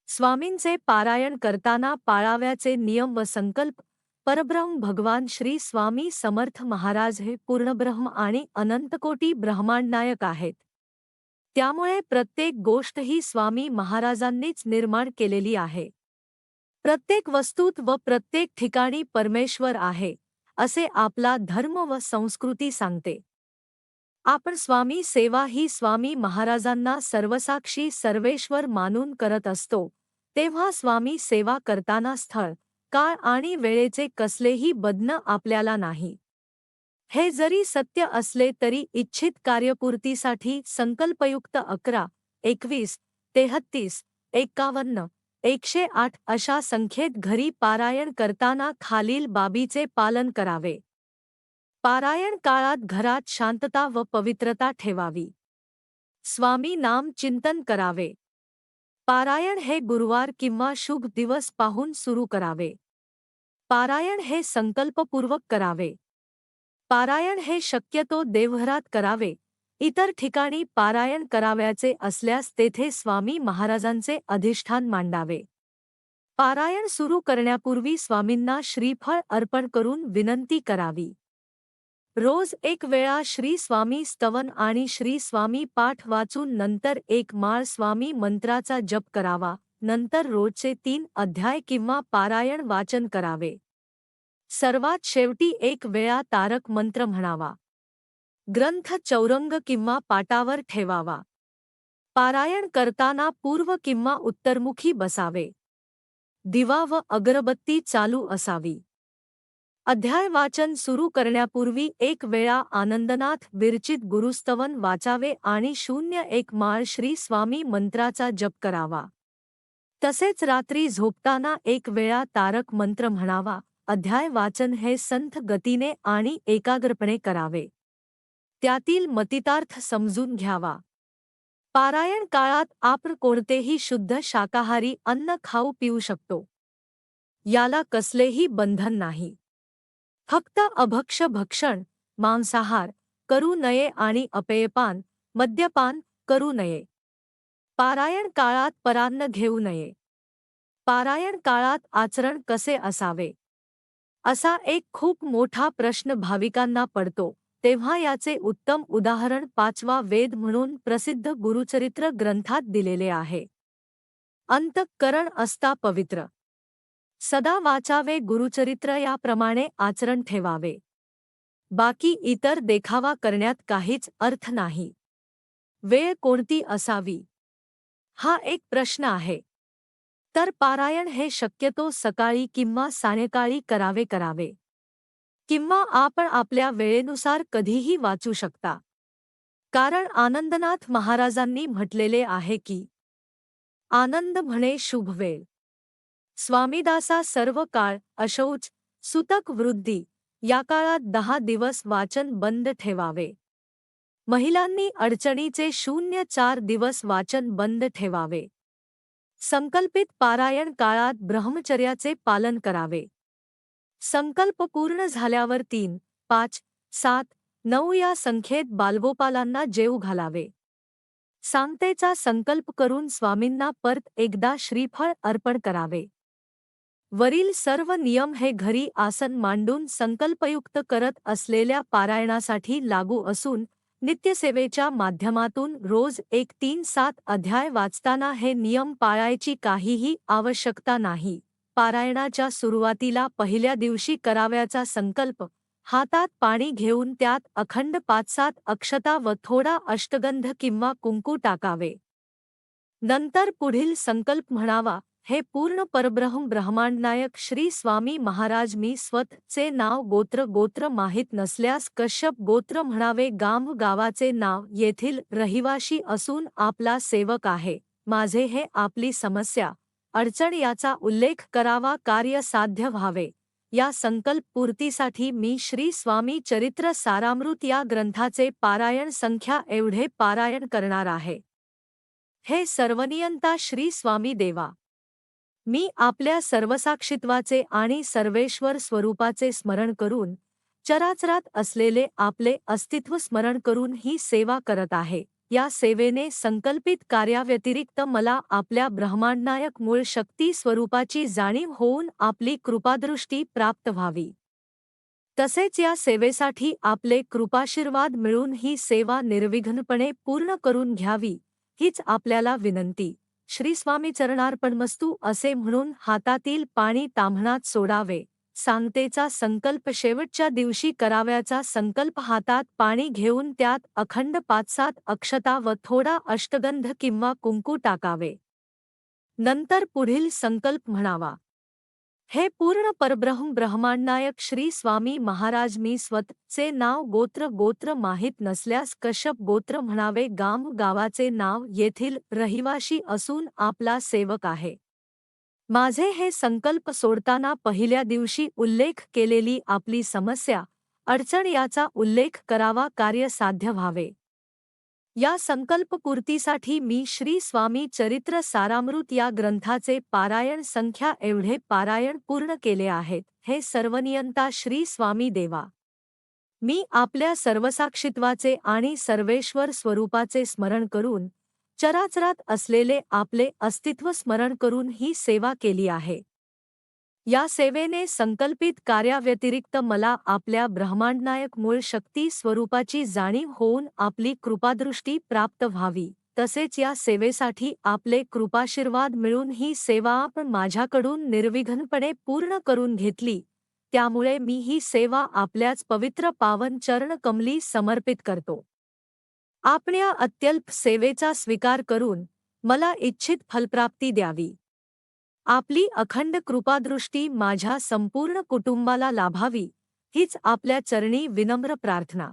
स्वामींचे पारायण करताना पाळाव्याचे नियम व संकल्प. परब्रह्म भगवान श्री स्वामी समर्थ महाराज हे पूर्णब्रह्म आणि अनंतकोटी ब्रह्मांडनायक आहेत. त्यामुळे प्रत्येक गोष्ट ही स्वामी महाराजांनीच निर्माण केलेली आहे. प्रत्येक वस्तूत व प्रत्येक ठिकाणी परमेश्वर आहे, असे आपला धर्म व संस्कृती सांगते. आपण स्वामी सेवा ही स्वामी महाराजांना सर्वसाक्षी सर्वेश्वर मानून करत असतो, तेव्हा स्वामी सेवा करताना स्थळ, काळ आणि वेळेचे कसलेही बंधन आपल्याला नाही. हे जरी सत्य असले तरी इच्छित कार्यपूर्तीसाठी संकल्पयुक्त 11, 21, 33, 51, 108 अशा संख्येत घरी पारायण करताना खालील बाबीचे पालन करावे. पारायण काळात घरात शांतता व पवित्रता ठेवावी. स्वामी नाम चिंतन करावे. पारायण हे गुरुवार किंवा शुभ दिवस पाहून सुरू करावे. पारायण हे संकल्पपूर्वक करावे. पारायण हे शक्यतो देवघरात करावे. इतर ठिकाणी पारायण करावयाचे असल्यास तेथे स्वामी महाराजांचे अधिष्ठान मांडावे. पारायण सुरू करण्यापूर्वी स्वामींना श्रीफळ अर्पण करून विनंती करावी. रोज एक वेळा श्री स्वामी स्तवन आणि श्री स्वामी पाठ वाचून नंतर एक माळ स्वामी मंत्राचा जप करावा. नंतर रोजचे 3 अध्याय किंवा पारायण वाचन करावे. सर्वात शेवटी एक वेळा तारक मंत्र म्हणावा. ग्रंथ चौरंग किंवा पाटावर ठेवावा. पारायण करताना पूर्व किंवा उत्तरमुखी बसावे. दिवा व अगरबत्ती चालू असावी. अध्याय वाचन सुरू करण्यापूर्वी एक वेळा आनंदनाथ विरचित गुरुस्तवन वाचावे आणि 01 माळ श्री स्वामी मंत्राचा जप करावा. तसेच रात्री झोपताना एक वेळा तारक मंत्र म्हणावा. अध्याय वाचन हे संथ गतीने आणि एकाग्रपणे करावे. त्यातील मतितार्थ समजून घ्यावा. पारायण काळात आपण कोणतेही शुद्ध शाकाहारी अन्न खाऊ पिऊ शकतो. याला कसलेही बंधन नाही. फक्त अभक्ष्य भक्षण, मांसाहार करू नये आणि अपेयपान, मद्यपान करू नये. पारायण काळात परान्न घेऊ नये. पारायण काळात आचरण कसे असावे, असा एक खूप मोठा प्रश्न भाविकांना पडतो. तेव्हा याचे उत्तम उदाहरण 5वा वेद म्हणून प्रसिद्ध गुरुचरित्र ग्रंथात दिलेले आहे. अंतःकरण असता पवित्र. सदा वाचावे गुरुचरित्र, याप्रमाणे आचरण ठेवावे. बाकी इतर देखावा करण्यात काहीच अर्थ नाही. वेळ कोणती असावी, हा एक प्रश्न आहे. तर पारायण हे शक्यतो सकाळी किंवा सायंकाळी करावे. किंवा आपण आपल्या वेळेनुसार कधीही वाचू शकता. कारण आनंदनाथ महाराजांनी म्हटलेले आहे की, आनंद म्हणे शुभ वेळ. स्वामीदासा सर्व काळ अशौच सुतक वृद्धी या काळात 10 दिवस वाचन बंद ठेवावे. महिलांनी अडचणीचे 04 दिवस वाचन बंद ठेवावे. संकल्पित पारायण काळात ब्रह्मचर्याचे पालन करावे. संकल्प पूर्ण झाल्यावर 3, 5, 7, 9 या संख्येत बालगोपालांना जेवू घालावे. सांगतेचा संकल्प करून स्वामींना परत एकदा श्रीफळ अर्पण करावे. वरील सर्व नियम हे घरी आसन मांडून संकल्पयुक्त करत असलेल्या पारायणासाठी लागू असून नित्यसेवेच्या माध्यमातून रोज 1-3-7 अध्याय वाचताना हे नियम पाळायची काहीही आवश्यकता नाही. पारायणाच्या सुरुवातीला पहिल्या दिवशी करावयाचा संकल्प, हातात पाणी घेऊन त्यात अखंड 5-7 अक्षता व थोडा अष्टगंध किंवा कुंकू टाकावे. नंतर पुढील संकल्प म्हणावा. हे पूर्ण परब्रह्म ब्रह्मांडनायक श्री स्वामी महाराज, मी स्वतःचे नाव गोत्र माहीत नसल्यास कश्यप गोत्र म्हणावे. गावाचे नाव येथील रहिवाशी असून आपला सेवक आहे. माझे हे आपली समस्या अडचण याचा उल्लेख करावा. कार्य साध्य व्हावे या संकल्प पूर्तीसाठी मी श्री स्वामी चरित्र सारामृत या ग्रंथाचे पारायण संख्या एवढे पारायण करणार आहे. हे सर्वनियंता श्री स्वामी देवा, मी आपल्या सर्वसाक्षित्वाचे आणि सर्वेश्वर स्वरूपाचे स्मरण करून, चराचरात असलेले आपले अस्तित्व स्मरण करून ही सेवा करत आहे. या सेवेने संकल्पित कार्याव्यतिरिक्त मला आपल्या ब्रह्मांडनायक मूळ शक्ती स्वरूपाची जाणीव होऊन आपली कृपादृष्टी प्राप्त व्हावी. तसेच या सेवेसाठी आपले कृपाशीर्वाद मिळून ही सेवा निर्विघ्नपणे पूर्ण करून घ्यावी, हीच आपल्याला विनंती. श्री स्वामी चरणार्पणमस्तू असे म्हणून हातातील पाणी ताम्हणात सोडावे. सांगतेचा संकल्प शेवटच्या दिवशी करावयाचा संकल्प. हातात पाणी घेऊन त्यात अखंड 5-7 अक्षता व थोडा अष्टगंध किंवा कुंकू टाकावे. नंतर पुढील संकल्प म्हणावा. हे पूर्ण परब्रह्म ब्रह्मांडनायक श्री स्वामी महाराज, मी स्वतःचे नाव गोत्र माहीत नसल्यास कश्यप गोत्र म्हणावे. गावाचे नाव येथील रहिवाशी असून आपला सेवक आहे. माझे हे संकल्प सोडताना पहिल्या दिवशी उल्लेख केलेली आपली समस्या अडचण याचा उल्लेख करावा, कार्य साध्य व्हावे. या संकल्पपूर्तीसाठी मी श्री स्वामी चरित्र सारामृत या ग्रंथाचे पारायण संख्या एवढे पारायण पूर्ण केले आहेत. हे सर्वनियंता श्री स्वामी देवा, मी आपल्या सर्वसाक्षित्वाचे आणि सर्वेश्वर स्वरूपाचे स्मरण करून चराचरात असलेले आपले अस्तित्व स्मरण करून ही सेवा केली आहे. या सेवेने संकल्पित कार्याव्यतिरिक्त मला आपल्या ब्रह्मांडनायक मूळ शक्ती स्वरूपाची जाणीव होऊन आपली कृपादृष्टी प्राप्त व्हावी. तसेच या सेवेसाठी आपले कृपाशीर्वाद मिळून ही सेवा आपण माझ्याकडून निर्विघ्नपणे पूर्ण करून घेतली, त्यामुळे मी ही सेवा आपल्याच पवित्र पावन चरणकमली समर्पित करतो. आपल्या अत्यल्प सेवेचा स्वीकार करून मला इच्छित फलप्राप्ती द्यावी. आपली अखंड कृपादृष्टी माझ्या संपूर्ण कुटुंबाला लाभावी, हीच आपल्या चरणी विनम्र प्रार्थना.